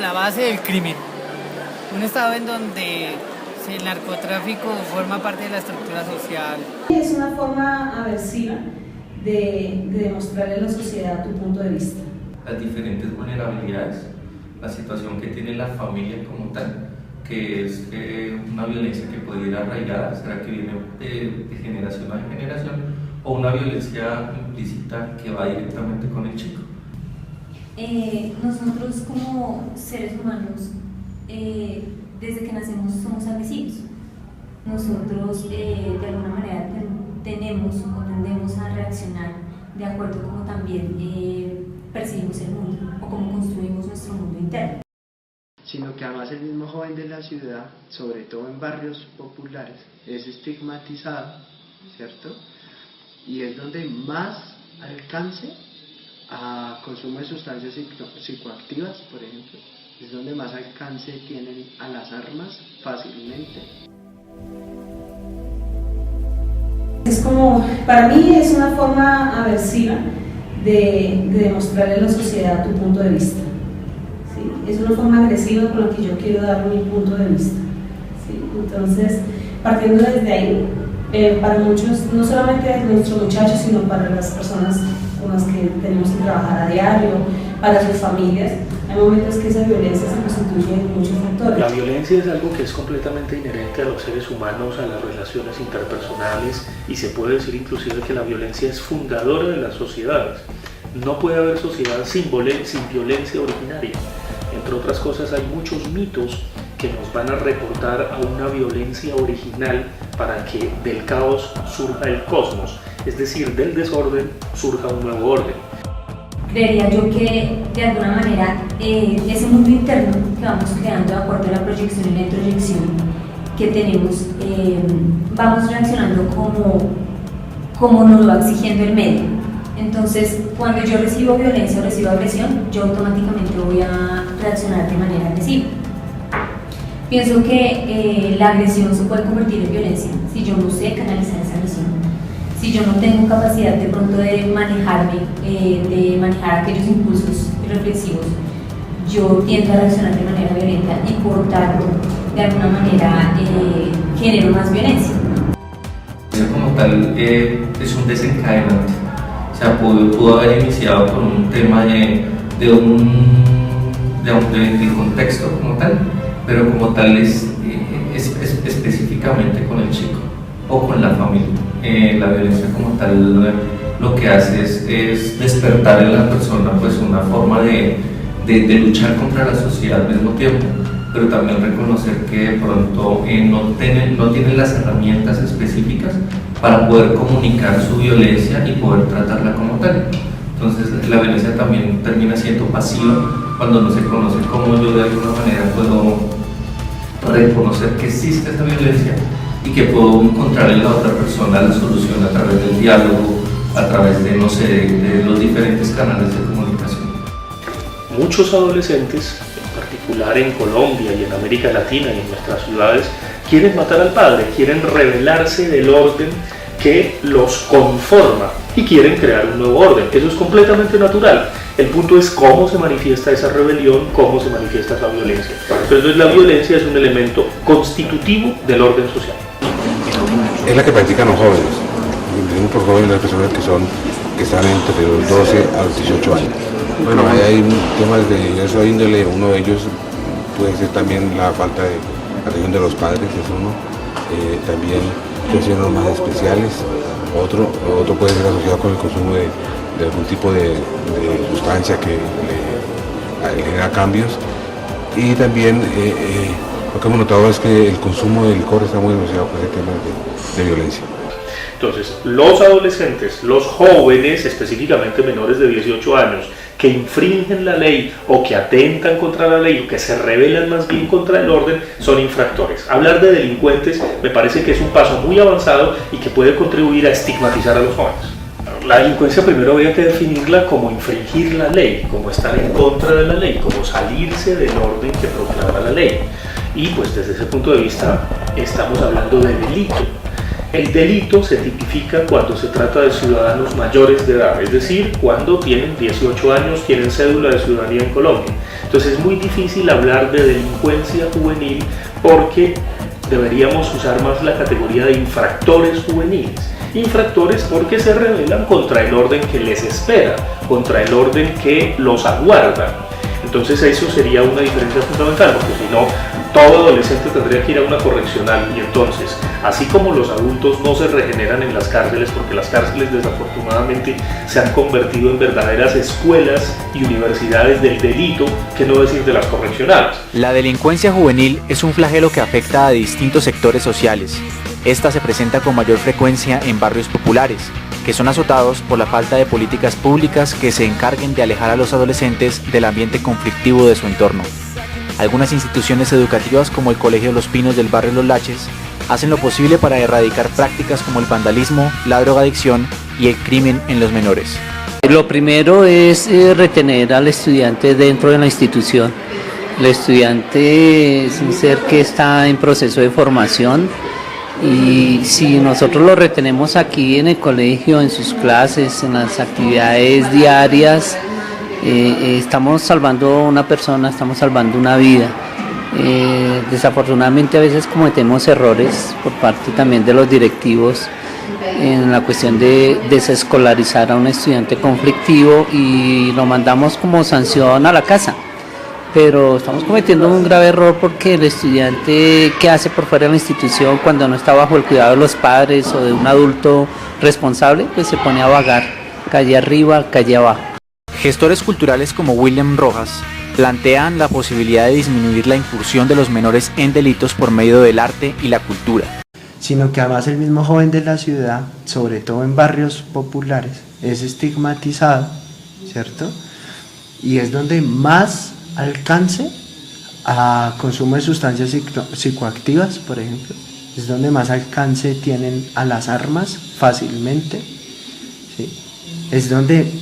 la base del crimen. Un estado en donde el narcotráfico forma parte de la estructura social. Es una forma aversiva de demostrarle a la sociedad tu punto de vista. Las diferentes vulnerabilidades, la situación que tiene la familia como tal, que es una violencia que puede ir arraigada, será que viene de generación a generación, o una violencia implícita que va directamente con el chico. Nosotros como seres humanos, desde que nacemos somos agresivos. Nosotros de alguna manera tenemos o tendemos a reaccionar de acuerdo como también percibimos el mundo o cómo construimos nuestro mundo interno. Sino que además el mismo joven de la ciudad, sobre todo en barrios populares, es estigmatizado, ¿cierto? Y es donde más alcance a consumo de sustancias psicoactivas, por ejemplo, es donde más alcance tienen a las armas fácilmente. Es como, para mí es una forma aversiva de demostrarle a la sociedad tu punto de vista. ¿Sí? Es una forma agresiva con la que yo quiero dar mi punto de vista. ¿Sí? Entonces, partiendo desde ahí, para muchos, no solamente de nuestros muchachos, sino para las personas con las que tenemos que trabajar a diario, para sus familias, hay momentos que esa violencia se constituye en muchos factores. La violencia es algo que es completamente inherente a los seres humanos, a las relaciones interpersonales, y se puede decir inclusive que la violencia es fundadora de las sociedades. No puede haber sociedad sin violencia originaria. Entre otras cosas, hay muchos mitos que nos van a reportar a una violencia original para que del caos surja el cosmos, es decir, del desorden surja un nuevo orden. Creería yo que de alguna manera ese mundo interno que vamos creando de acuerdo a la proyección y la introyección que tenemos, vamos reaccionando como nos lo va exigiendo el medio. Entonces, cuando yo recibo violencia o recibo agresión, yo automáticamente voy a reaccionar de manera agresiva. Pienso que la agresión se puede convertir en violencia si yo no sé canalizar esa agresión. Si yo no tengo capacidad de pronto de manejarme, de manejar aquellos impulsos reflexivos, yo tiendo a reaccionar de manera violenta y por tanto, de alguna manera, genero más violencia. Como tal, es un desencadenante. O sea, pudo haber iniciado con un tema de contexto como tal, pero como tal es específicamente con el chico o con la familia. La violencia como tal lo que hace es despertar en la persona pues una forma de luchar contra la sociedad al mismo tiempo, pero también reconocer que de pronto no tienen las herramientas específicas para poder comunicar su violencia y poder tratarla como tal. Entonces la violencia también termina siendo pasiva cuando no se conoce cómo yo de alguna manera puedo reconocer que existe esa violencia y que puedo encontrar en la otra persona la solución a través del diálogo, a través de, no sé, de los diferentes canales de comunicación. Muchos adolescentes, en particular en Colombia y en América Latina y en nuestras ciudades, quieren matar al padre, quieren rebelarse del orden que los conforma y quieren crear un nuevo orden. Eso es completamente natural. El punto es cómo se manifiesta esa rebelión, cómo se manifiesta esa violencia. Entonces la violencia es un elemento constitutivo del orden social. Es la que practican los jóvenes. Decimos por jóvenes las personas que están entre los 12 a los 18 años. Bueno, ahí hay temas de esa índole. Uno de ellos puede ser también la falta de atención de los padres, es uno. También situaciones más especiales. Otro puede ser asociado con el consumo de algún tipo de sustancia que le genera cambios. Y también lo que hemos notado es que el consumo de licor está muy asociado con ese tema de violencia. Entonces, los adolescentes, los jóvenes, específicamente menores de 18 años, que infringen la ley o que atentan contra la ley o que se rebelan más bien contra el orden, son infractores. Hablar de delincuentes me parece que es un paso muy avanzado y que puede contribuir a estigmatizar a los jóvenes. La delincuencia primero habría que definirla como infringir la ley, como estar en contra de la ley, como salirse del orden que proclama la ley. Y pues desde ese punto de vista estamos hablando de delito. El delito se tipifica cuando se trata de ciudadanos mayores de edad, es decir, cuando tienen 18 años, tienen cédula de ciudadanía en Colombia. Entonces es muy difícil hablar de delincuencia juvenil porque deberíamos usar más la categoría de infractores juveniles. Infractores porque se rebelan contra el orden que les espera, contra el orden que los aguarda. Entonces eso sería una diferencia fundamental, porque si no, todo adolescente tendría que ir a una correccional y entonces, así como los adultos no se regeneran en las cárceles, porque las cárceles desafortunadamente se han convertido en verdaderas escuelas y universidades del delito, que no decir de las correccionales. La delincuencia juvenil es un flagelo que afecta a distintos sectores sociales. Esta se presenta con mayor frecuencia en barrios populares, que son azotados por la falta de políticas públicas que se encarguen de alejar a los adolescentes del ambiente conflictivo de su entorno. Algunas instituciones educativas como el Colegio Los Pinos del barrio Los Laches hacen lo posible para erradicar prácticas como el vandalismo, la drogadicción y el crimen en los menores. Lo primero es retener al estudiante dentro de la institución. El estudiante es un ser que está en proceso de formación y si nosotros lo retenemos aquí en el colegio, en sus clases, en las actividades diarias, estamos salvando una persona, estamos salvando una vida. Desafortunadamente a veces cometemos errores por parte también de los directivos en la cuestión de desescolarizar a un estudiante conflictivo y lo mandamos como sanción a la casa. Pero estamos cometiendo un grave error porque el estudiante que hace por fuera de la institución cuando no está bajo el cuidado de los padres o de un adulto responsable, pues se pone a vagar, calle arriba, calle abajo. Gestores culturales como William Rojas plantean la posibilidad de disminuir la incursión de los menores en delitos por medio del arte y la cultura. Sino que además el mismo joven de la ciudad, sobre todo en barrios populares, es estigmatizado, ¿cierto? Y es donde más alcance a consumo de sustancias psicoactivas, por ejemplo, es donde más alcance tienen a las armas fácilmente, ¿sí? Es donde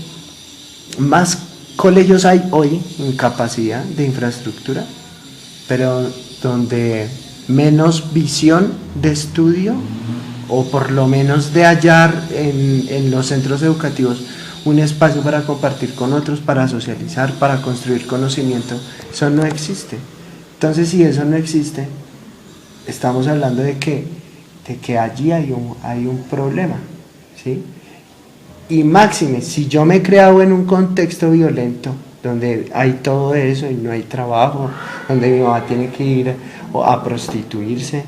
más colegios hay hoy en capacidad de infraestructura, pero donde menos visión de estudio, o por lo menos de hallar en los centros educativos un espacio para compartir con otros, para socializar, para construir conocimiento. Eso no existe. Entonces, si eso no existe, estamos hablando de que allí hay un problema, ¿sí? Y máxime, si yo me he creado en un contexto violento, donde hay todo eso y no hay trabajo, donde mi mamá tiene que ir a prostituirse,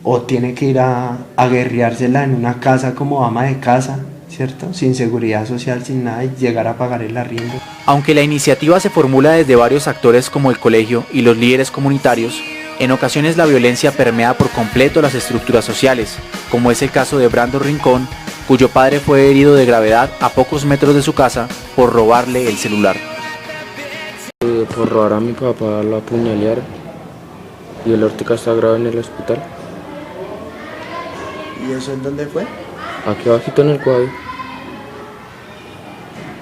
o tiene que ir a guerreársela en una casa como ama de casa, ¿cierto? Sin seguridad social, sin nada, y llegar a pagar el arriendo. Aunque la iniciativa se formula desde varios actores como el colegio y los líderes comunitarios, en ocasiones la violencia permea por completo las estructuras sociales, como es el caso de Brando Rincón, cuyo padre fue herido de gravedad a pocos metros de su casa por robarle el celular. Por robar a mi papá lo apuñalearon y el Ortica está grave en el hospital. ¿Y eso en dónde fue? Aquí abajito en el Guavi.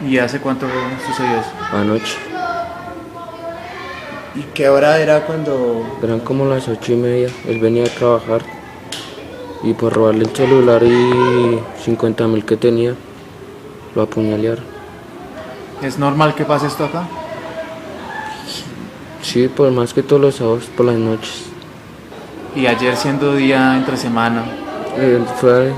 ¿Y hace cuánto sucedió eso? Anoche. ¿Y qué hora era cuando...? Eran como las 8:30, él venía a trabajar y por robarle el celular y 50.000 que tenía, lo apuñalearon. ¿Es normal que pase esto acá? Sí, por más que todos los sábados por las noches. Y ayer siendo día entre semana. Él fue...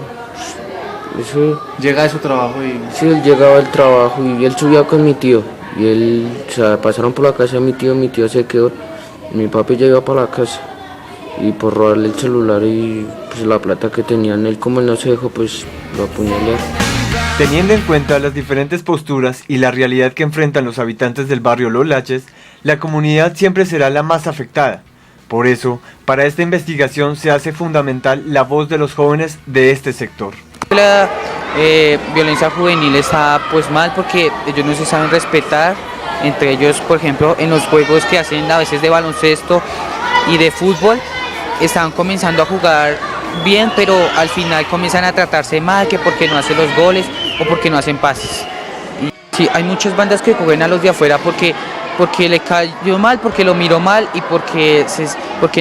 Eso... Llega de su trabajo y... Sí, él llegaba del trabajo y él subía con mi tío. Y él, o sea, pasaron por la casa de mi tío se quedó. Mi papi ya iba para la casa. Y por robarle el celular y pues la plata que tenían, él como él no se dejó, pues lo apuñalaron. Teniendo en cuenta las diferentes posturas y la realidad que enfrentan los habitantes del barrio Los Laches, la comunidad siempre será la más afectada. Por eso, para esta investigación se hace fundamental la voz de los jóvenes de este sector. La violencia juvenil está pues mal porque ellos no se saben respetar, entre ellos por ejemplo en los juegos que hacen a veces de baloncesto y de fútbol, están comenzando a jugar bien, pero al final comienzan a tratarse mal, que porque no hacen los goles o porque no hacen pases. Y sí, hay muchas bandas que cogen a los de afuera porque le cayó mal, porque lo miró mal y porque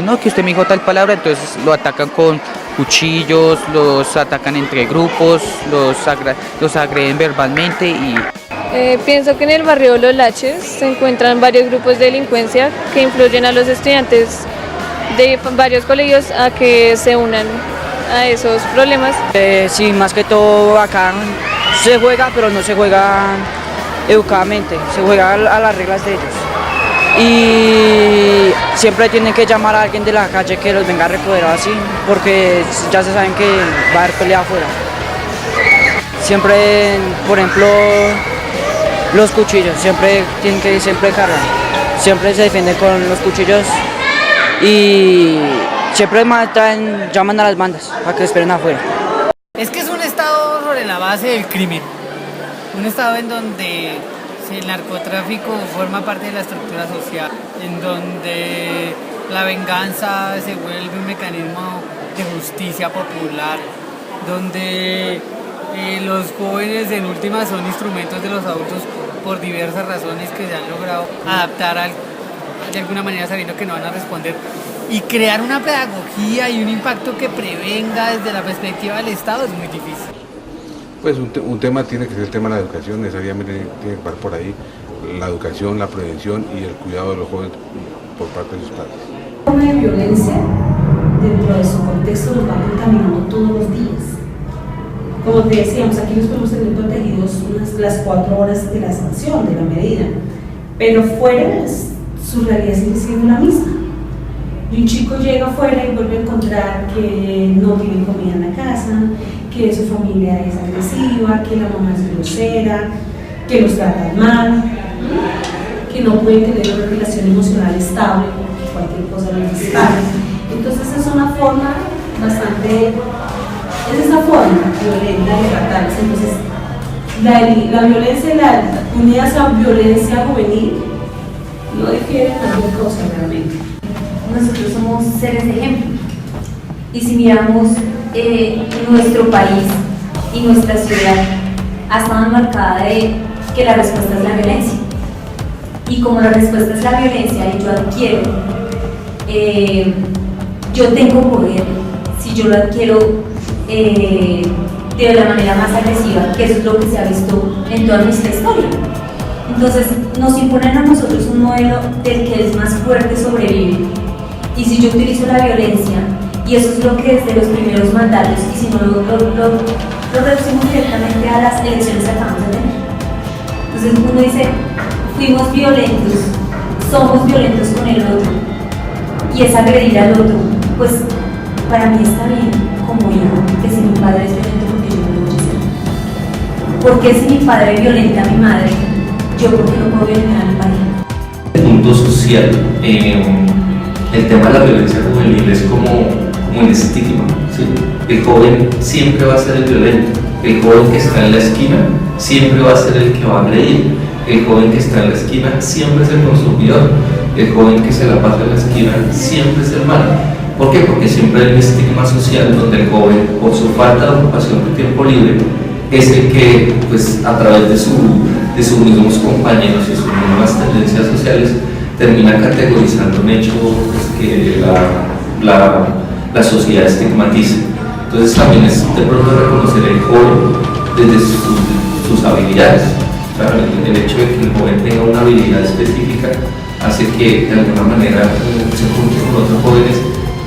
no, que usted me dijo tal palabra, entonces lo atacan con cuchillos, los atacan entre grupos, los agreden verbalmente y... Pienso que en el barrio Los Laches se encuentran varios grupos de delincuencia que influyen a los estudiantes de varios colegios a que se unan a esos problemas. Sí, más que todo acá se juega, pero no se juega educadamente, se juega a las reglas de ellos. Y siempre tienen que llamar a alguien de la calle que los venga a recoger así, porque ya se saben que va a haber pelea afuera. Siempre, por ejemplo, los cuchillos, siempre tienen que cargar, siempre se defienden con los cuchillos y siempre llaman a las bandas para que esperen afuera. Es que es un estado sobre la base del crimen, un estado en donde el narcotráfico forma parte de la estructura social, en donde la venganza se vuelve un mecanismo de justicia popular, donde los jóvenes en última son instrumentos de los adultos por diversas razones que se han logrado adaptar de alguna manera sabiendo que no van a responder, y crear una pedagogía y un impacto que prevenga desde la perspectiva del Estado es muy difícil. Pues un tema tiene que ser el tema de la educación, necesariamente tiene que pasar por ahí, la educación, la prevención y el cuidado de los jóvenes por parte de sus padres. La forma de violencia dentro de su contexto nos va contaminando todos los días. Como te decíamos, aquí nos podemos tener protegidos las 4 horas de la sanción, de la medida, pero fuera su realidad sigue siendo la misma. Y un chico llega afuera y vuelve a encontrar que no tiene comida en la casa, que su familia es agresiva, que la mamá es grosera, que los tratan mal, que no puede tener una relación emocional estable porque cualquier cosa lo dispara. Entonces es una forma bastante, es esa forma violenta de tratarse. Entonces la violencia, unida a esa violencia juvenil, no difiere en cualquier cosa realmente. Nosotros somos seres de ejemplo y si miramos nuestro país y nuestra ciudad ha estado marcada de que la respuesta es la violencia, y como la respuesta es la violencia y yo adquiero, yo tengo poder si yo lo adquiero de la manera más agresiva, que eso es lo que se ha visto en toda nuestra historia. Entonces nos imponen a nosotros un modelo del que es más fuerte sobrevive. Y si yo utilizo la violencia, y eso es lo que desde los primeros mandatos, y si no lo reducimos directamente a las elecciones que acabamos de tener. Entonces uno dice, fuimos violentos, somos violentos con el otro, y es agredir al otro. Pues para mí está bien, como hijo, que si mi padre es violento, porque yo no lo voy a hacer. Porque si mi padre violenta a mi madre, yo porque no puedo violentar a mi padre. El punto social. El tema de la violencia juvenil es como un estigma, ¿sí? El joven siempre va a ser el violento, el joven que está en la esquina siempre va a ser el que va a agredir, el joven que está en la esquina siempre es el consumidor, el joven que se la pasa en la esquina siempre es el malo. ¿Por qué? Porque siempre hay un estigma social donde el joven, por su falta de ocupación de tiempo libre, es el que, pues, a través de sus mismos compañeros y sus mismas tendencias sociales, termina categorizando un hecho pues, que la sociedad estigmatiza. Entonces también es de pronto reconocer el joven desde sus habilidades. O sea, el hecho de que el joven tenga una habilidad específica hace que de alguna manera se junte con otros jóvenes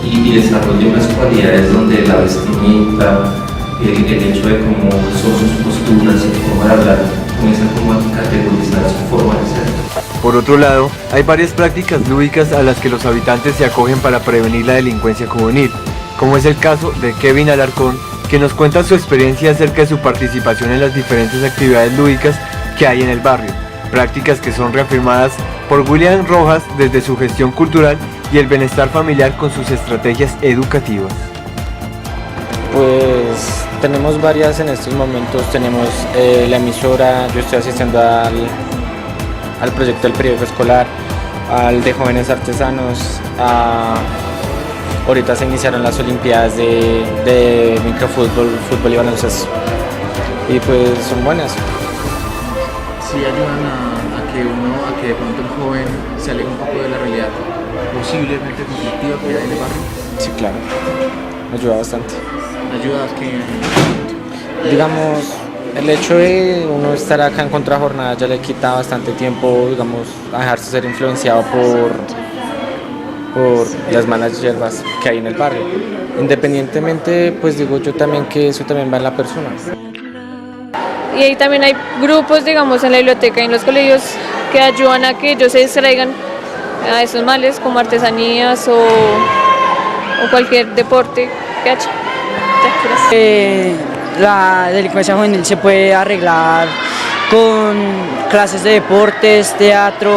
y desarrolle unas cualidades donde la vestimenta, el hecho de cómo son sus posturas, su forma de hablar, comienza como a categorizar su forma de ser. Por otro lado, hay varias prácticas lúdicas a las que los habitantes se acogen para prevenir la delincuencia juvenil, como es el caso de Kevin Alarcón, que nos cuenta su experiencia acerca de su participación en las diferentes actividades lúdicas que hay en el barrio, prácticas que son reafirmadas por William Rojas desde su gestión cultural y el bienestar familiar con sus estrategias educativas. Pues tenemos varias en estos momentos, tenemos la emisora, yo estoy asistiendo al proyecto del periódico escolar, al de jóvenes artesanos, ahorita se iniciaron las olimpiadas de microfútbol, fútbol y baloncesto, y pues son buenas. Sí ayudan a que de pronto el joven se aleje un poco de la realidad posiblemente conflictiva que hay en el barrio. Sí, claro. me ayuda bastante. ¿Ayuda a que Digamos, el hecho de uno estar acá en contrajornada ya le quita bastante tiempo, digamos, a dejarse ser influenciado por las malas hierbas que hay en el barrio. Independientemente, pues digo yo también que eso también va en la persona. Y ahí también hay grupos, digamos, en la biblioteca y en los colegios que ayudan a que ellos se distraigan a esos males como artesanías o cualquier deporte que haya. La delincuencia juvenil se puede arreglar con clases de deportes, teatro,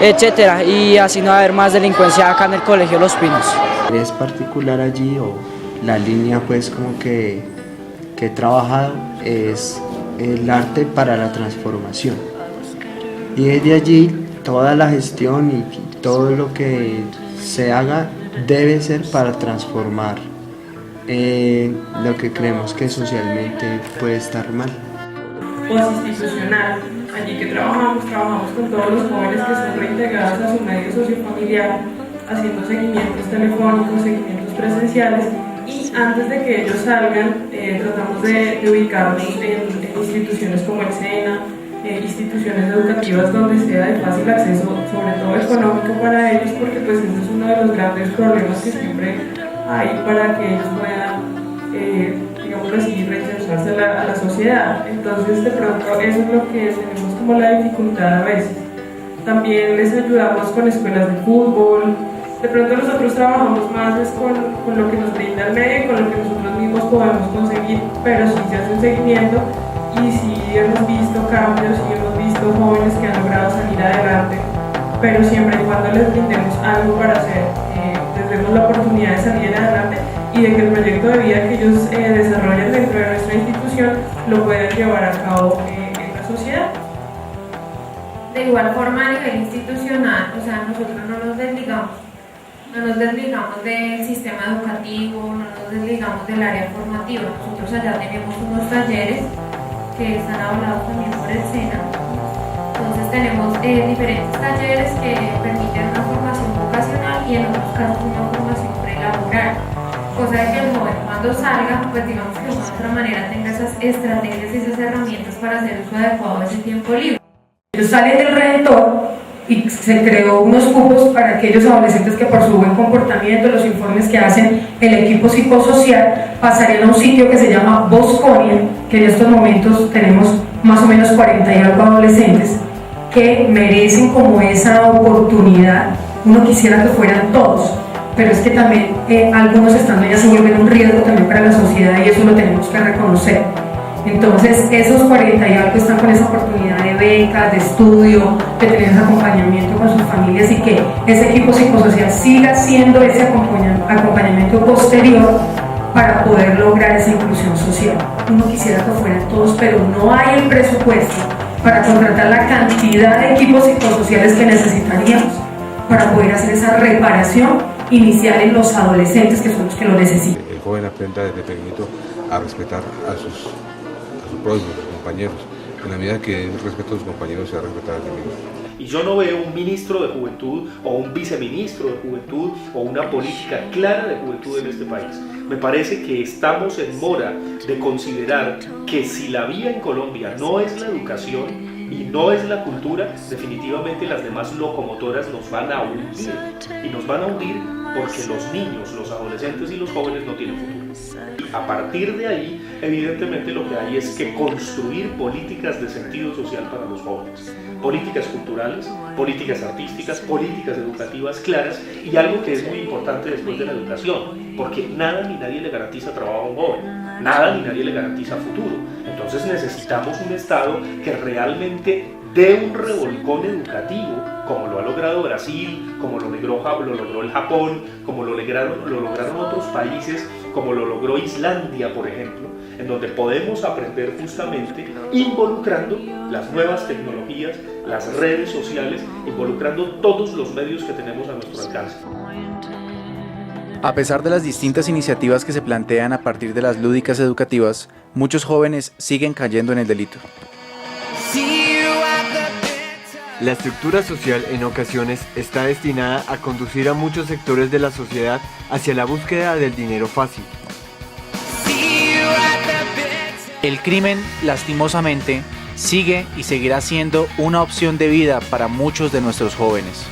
etcétera, y así no va a haber más delincuencia acá en el Colegio Los Pinos. ¿Es particular allí o la línea pues como que he trabajado es el arte para la transformación? Y desde allí toda la gestión y todo lo que se haga debe ser para transformar lo que creemos que socialmente puede estar mal. Posinstitucional, allí que trabajamos con todos los jóvenes que son reintegrados a su medio sociofamiliar, haciendo seguimientos telefónicos, seguimientos presenciales, y antes de que ellos salgan tratamos de ubicarlos en instituciones como el SENA, instituciones educativas donde sea de fácil acceso, sobre todo económico para ellos, porque pues ese es uno de los grandes problemas que siempre hay para que ellos puedan, digamos así, reinsertarse a la sociedad. Entonces de pronto eso es lo que tenemos como la dificultad a veces. También les ayudamos con escuelas de fútbol. De pronto nosotros trabajamos más es con lo que nos brinda el medio y con lo que nosotros mismos podemos conseguir, pero sí se hace un seguimiento y sí hemos visto cambios, sí hemos visto jóvenes que han logrado salir adelante, pero siempre y cuando les brindemos algo para hacer, les demos la oportunidad de salir adelante y de que el proyecto de vida que ellos desarrollan dentro de nuestra institución lo puedan llevar a cabo en la sociedad. De igual forma, a nivel institucional, o sea, nosotros no nos desligamos del sistema educativo, no nos desligamos del área formativa. Nosotros allá tenemos unos talleres que están avalados también por el SENA. Entonces tenemos diferentes talleres que permiten una formación vocacional y en otros casos una formación prelaboral, cosa de que el joven cuando salga, pues digamos que de una otra manera tenga esas estrategias y esas herramientas para hacer uso adecuado de ese tiempo libre. Ellos salen del Redentor y se creó unos cupos para aquellos adolescentes que por su buen comportamiento, los informes que hacen el equipo psicosocial, pasarían a un sitio que se llama Bosconia, que en estos momentos tenemos más o menos 40 y algo adolescentes que merecen como esa oportunidad. Uno quisiera que fueran todos, pero es que también algunos estando allá se vuelven un riesgo también para la sociedad y eso lo tenemos que reconocer. Entonces esos 40 y algo están con esa oportunidad de becas, de estudio, de tener ese acompañamiento con sus familias y que ese equipo psicosocial siga haciendo ese acompañamiento posterior para poder lograr esa inclusión social. Uno quisiera que fueran todos, pero no hay el presupuesto para contratar la cantidad de equipos psicosociales que necesitaríamos para poder hacer esa reparación inicial en los adolescentes que son los que lo necesitan. El joven aprenda desde pequeñito a respetar a sus prójimos, a sus compañeros. En la medida que él respeta a sus compañeros, se va a respetar a sí mismo. Y yo no veo un ministro de juventud o un viceministro de juventud o una política clara de juventud en este país. Me parece que estamos en mora de considerar que si la vía en Colombia no es la educación y no es la cultura, definitivamente las demás locomotoras nos van a hundir. Y nos van a hundir porque los niños, los adolescentes y los jóvenes no tienen futuro. Y a partir de ahí, evidentemente lo que hay es que construir políticas de sentido social para los jóvenes. Políticas culturales, políticas artísticas, políticas educativas claras y algo que es muy importante después de la educación, porque nada ni nadie le garantiza trabajo a un joven, nada ni nadie le garantiza futuro. Entonces necesitamos un Estado que realmente dé un revolcón educativo, como lo ha logrado Brasil, como lo logró el Japón, como lo lograron otros países, como lo logró Islandia, por ejemplo, en donde podemos aprender justamente involucrando las nuevas tecnologías, las redes sociales, involucrando todos los medios que tenemos a nuestro alcance. A pesar de las distintas iniciativas que se plantean a partir de las lúdicas educativas, muchos jóvenes siguen cayendo en el delito. La estructura social en ocasiones está destinada a conducir a muchos sectores de la sociedad hacia la búsqueda del dinero fácil. El crimen, lastimosamente, sigue y seguirá siendo una opción de vida para muchos de nuestros jóvenes.